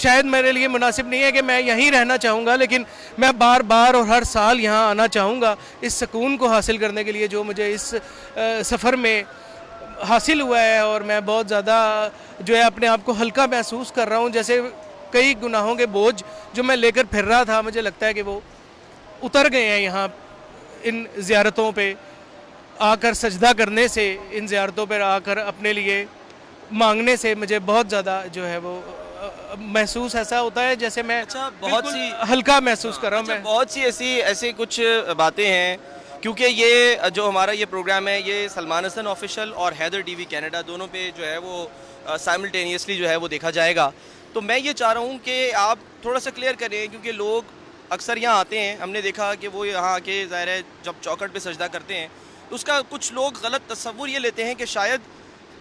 شاید میرے لیے مناسب نہیں ہے کہ میں یہیں رہنا چاہوں گا، لیکن میں بار بار اور ہر سال یہاں آنا چاہوں گا اس سکون کو حاصل کرنے کے لیے جو مجھے اس سفر میں حاصل ہوا ہے. اور میں بہت زیادہ جو ہے اپنے آپ کو ہلکا محسوس کر رہا ہوں، جیسے کئی گناہوں کے بوجھ جو میں لے کر پھر رہا تھا مجھے لگتا ہے کہ وہ اتر گئے ہیں یہاں ان زیارتوں پہ آ کر سجدہ کرنے سے، ان زیارتوں پر آ کر اپنے لیے مانگنے سے مجھے بہت زیادہ جو ہے وہ محسوس ایسا ہوتا ہے جیسے میں بہت بالکل سی ہلکا محسوس کر رہا ہوں. میں بہت سی ایسی کچھ باتیں ہیں، کیونکہ یہ جو ہمارا یہ پروگرام ہے یہ سلمان حسن آفیشیل اور حیدر ٹی وی کینیڈا دونوں پہ جو ہے وہ سائملٹینیسلی جو ہے وہ دیکھا جائے گا. تو میں یہ چاہ رہا ہوں کہ آپ تھوڑا سا کلیئر کریں، کیونکہ لوگ اکثر یہاں آتے ہیں، ہم نے دیکھا کہ وہ یہاں آ کے ظاہر ہے جب چوکٹ پہ سجدہ کرتے ہیں تو اس کا کچھ لوگ غلط تصور یہ لیتے ہیں کہ شاید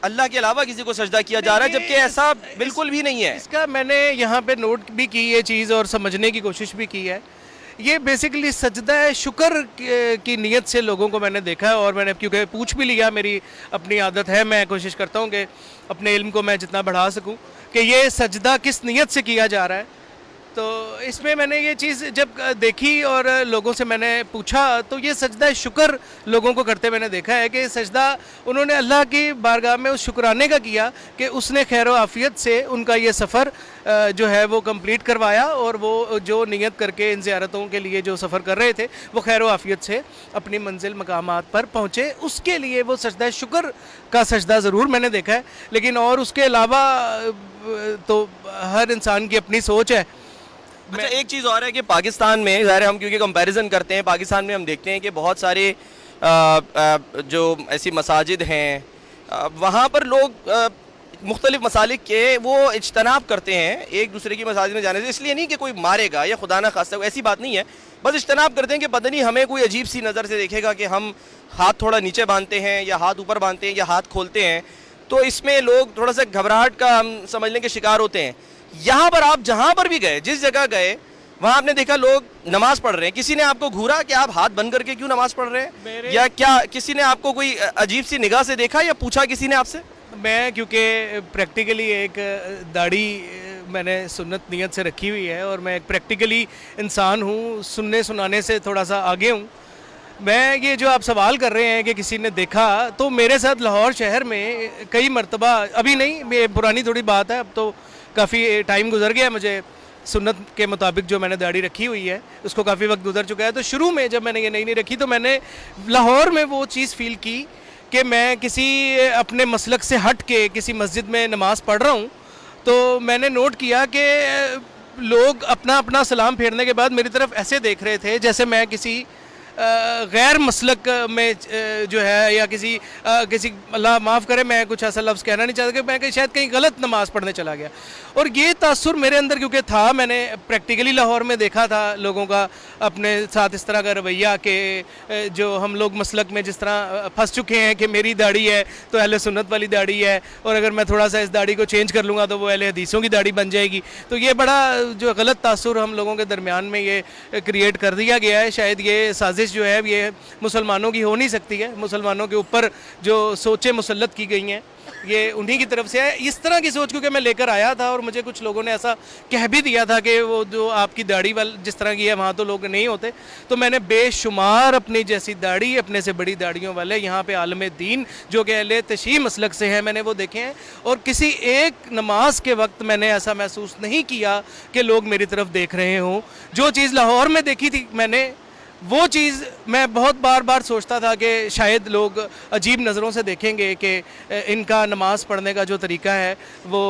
اللہ کے علاوہ کسی کو سجدہ کیا جا رہا ہے، جبکہ ایسا بالکل بھی نہیں ہے. اس کا میں نے یہاں پہ نوٹ بھی کی یہ چیز اور سمجھنے کی کوشش بھی کی ہے. یہ بیسیکلی سجدہ شکر کی نیت سے لوگوں کو میں نے دیکھا ہے، اور میں نے کیونکہ پوچھ بھی لیا، میری اپنی عادت ہے، میں کوشش کرتا ہوں کہ اپنے علم کو میں جتنا بڑھا سکوں کہ یہ سجدہ کس نیت سے کیا جا رہا ہے. تو اس میں نے یہ چیز جب دیکھی اور لوگوں سے میں نے پوچھا تو یہ سجدہ شکر لوگوں کو کرتے میں نے دیکھا ہے کہ سجدہ انہوں نے اللہ کی بارگاہ میں اس شکرانے کا کیا کہ اس نے خیر و عافیت سے ان کا یہ سفر جو ہے وہ کمپلیٹ کروایا، اور وہ جو نیت کر کے ان زیارتوں کے لیے جو سفر کر رہے تھے وہ خیر و عافیت سے اپنی منزل مقامات پر پہنچے. اس کے لیے وہ سجدہ شکر کا سجدہ ضرور میں نے دیکھا ہے، لیکن اور اس کے علاوہ تو ہر انسان کی اپنی سوچ ہے. اچھا، ایک چیز اور ہے کہ پاکستان میں ظاہر ہم کیونکہ کمپیریزن کرتے ہیں، پاکستان میں ہم دیکھتے ہیں کہ بہت سارے جو ایسی مساجد ہیں وہاں پر لوگ مختلف مسالک کے وہ اجتناب کرتے ہیں ایک دوسرے کی مساجد میں جانے سے. اس لیے نہیں کہ کوئی مارے گا یا خدا نہ خواستہ، ایسی بات نہیں ہے، بس اجتناب کرتے ہیں کہ پتہ نہیں ہمیں کوئی عجیب سی نظر سے دیکھے گا کہ ہم ہاتھ تھوڑا نیچے باندھتے ہیں یا ہاتھ اوپر باندھتے ہیں یا ہاتھ کھولتے ہیں، تو اس میں لوگ تھوڑا سا گھبراہٹ کا ہم سمجھ لیں کہ شکار ہوتے ہیں. یہاں پر آپ جہاں پر بھی گئے، جس جگہ گئے، وہاں آپ نے دیکھا لوگ نماز پڑھ رہے ہیں. کسی نے آپ کو گھورا کہ آپ ہاتھ بند کر کے کیوں نماز پڑھ رہے ہیں، یا کیا کسی نے آپ کو کوئی عجیب سی نگاہ سے دیکھا یا پوچھا کسی نے آپ سے؟ میں کیونکہ پریکٹیکلی ایک داڑھی میں نے سنت نیت سے رکھی ہوئی ہے، اور میں ایک پریکٹیکلی انسان ہوں، سننے سنانے سے تھوڑا سا آگے ہوں. میں یہ جو آپ سوال کر رہے ہیں کہ کسی نے دیکھا، تو میرے ساتھ لاہور شہر میں کئی مرتبہ، ابھی نہیں، پرانی تھوڑی بات ہے، اب تو کافی ٹائم گزر گیا، مجھے سنت کے مطابق جو میں نے داڑھی رکھی ہوئی ہے اس کو کافی وقت گزر چکا ہے. تو شروع میں جب میں نے یہ نئی رکھی تو میں نے لاہور میں وہ چیز فیل کی کہ میں کسی اپنے مسلک سے ہٹ کے کسی مسجد میں نماز پڑھ رہا ہوں. تو میں نے نوٹ کیا کہ لوگ اپنا سلام پھیرنے کے بعد میری طرف ایسے دیکھ رہے تھے جیسے میں کسی غیر مسلک میں جو ہے، یا کسی اللہ معاف کرے میں کچھ ایسا لفظ کہنا نہیں چاہتا کہ میں شاید کہیں غلط نماز پڑھنے چلا گیا. اور یہ تاثر میرے اندر کیونکہ تھا، میں نے پریکٹیکلی لاہور میں دیکھا تھا لوگوں کا اپنے ساتھ اس طرح کا رویہ کہ جو ہم لوگ مسلک میں جس طرح پھنس چکے ہیں کہ میری داڑھی ہے تو اہل سنت والی داڑھی ہے، اور اگر میں تھوڑا سا اس داڑھی کو چینج کر لوں گا تو وہ اہل حدیثوں کی داڑھی بن جائے گی. تو یہ بڑا جو غلط تاثر ہم لوگوں کے درمیان میں یہ کریٹ کر دیا گیا ہے. شاید یہ سازش جو ہے یہ مسلمانوں کی ہو نہیں سکتی ہے، مسلمانوں کے اوپر جو سوچیں مسلط کی گئی ہیں یہ انہی کی طرف سے ہے. اس طرح کی سوچ کیونکہ میں لے کر آیا تھا، اور مجھے کچھ لوگوں نے ایسا کہہ بھی دیا تھا کہ وہ جو آپ کی داڑھی جس طرح کی ہے وہاں تو لوگ نہیں ہوتے. تو میں نے بے شمار اپنی جیسی داڑھی، اپنے سے بڑی داڑھیوں والے یہاں پہ عالم دین جو کہ اہل تشیع مسلک سے ہیں، میں نے وہ دیکھے ہیں. اور کسی ایک نماز کے وقت میں نے ایسا محسوس نہیں کیا کہ لوگ میری طرف دیکھ رہے ہوں. جو چیز لاہور میں دیکھی تھی میں نے، وہ چیز میں بہت بار سوچتا تھا کہ شاید لوگ عجیب نظروں سے دیکھیں گے کہ ان کا نماز پڑھنے کا جو طریقہ ہے وہ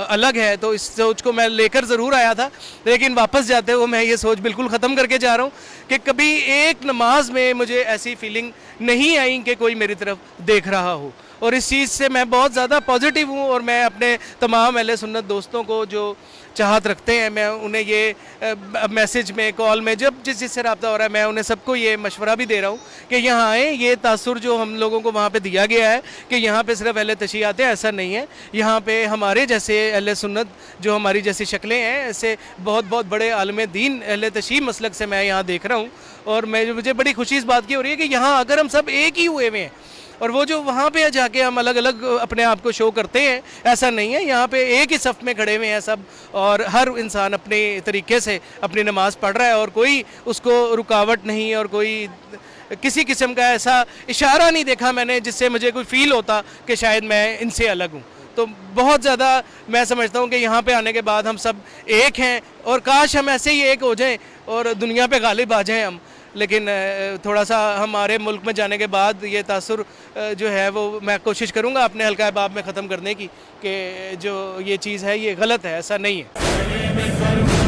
الگ ہے. تو اس سوچ کو میں لے کر ضرور آیا تھا، لیکن واپس جاتے ہوئے میں یہ سوچ بالکل ختم کر کے جا رہا ہوں کہ کبھی ایک نماز میں مجھے ایسی فیلنگ نہیں آئی کہ کوئی میری طرف دیکھ رہا ہو. اور اس چیز سے میں بہت زیادہ پازیٹیو ہوں، اور میں اپنے تمام اہل سنت دوستوں کو جو چاہت رکھتے ہیں، میں انہیں یہ میسج میں، کال میں، جب جس سے رابطہ ہو رہا ہے، میں انہیں سب کو یہ مشورہ بھی دے رہا ہوں کہ یہاں آئیں. یہ تاثر جو ہم لوگوں کو وہاں پہ دیا گیا ہے کہ یہاں پہ صرف اہل تشیع آتے ہیں، ایسا نہیں ہے. یہاں پہ ہمارے جیسے اہل سنت جو ہماری جیسی شکلیں ہیں، ایسے بہت بڑے عالم دین اہل تشیع مسلک سے میں یہاں دیکھ رہا ہوں. اور مجھے بڑی خوشی اس بات کی ہو رہی ہے کہ یہاں اگر ہم سب ایک ہی ہوئے ہوئے ہیں، اور وہ جو وہاں پہ جا کے ہم الگ الگ اپنے آپ کو شو کرتے ہیں، ایسا نہیں ہے. یہاں پہ ایک ہی صف میں کھڑے ہوئے ہیں سب، اور ہر انسان اپنے طریقے سے اپنی نماز پڑھ رہا ہے، اور کوئی اس کو رکاوٹ نہیں، اور کوئی کسی قسم کا ایسا اشارہ نہیں دیکھا میں نے جس سے مجھے کوئی فیل ہوتا کہ شاید میں ان سے الگ ہوں. تو بہت زیادہ میں سمجھتا ہوں کہ یہاں پہ آنے کے بعد ہم سب ایک ہیں، اور کاش ہم ایسے ہی ایک ہو جائیں اور دنیا پہ غالب آ جائیں ہم. لیکن تھوڑا سا ہمارے ملک میں جانے کے بعد یہ تاثر جو ہے وہ میں کوشش کروں گا اپنے حلقہ احباب میں ختم کرنے کی، کہ جو یہ چیز ہے یہ غلط ہے، ایسا نہیں ہے.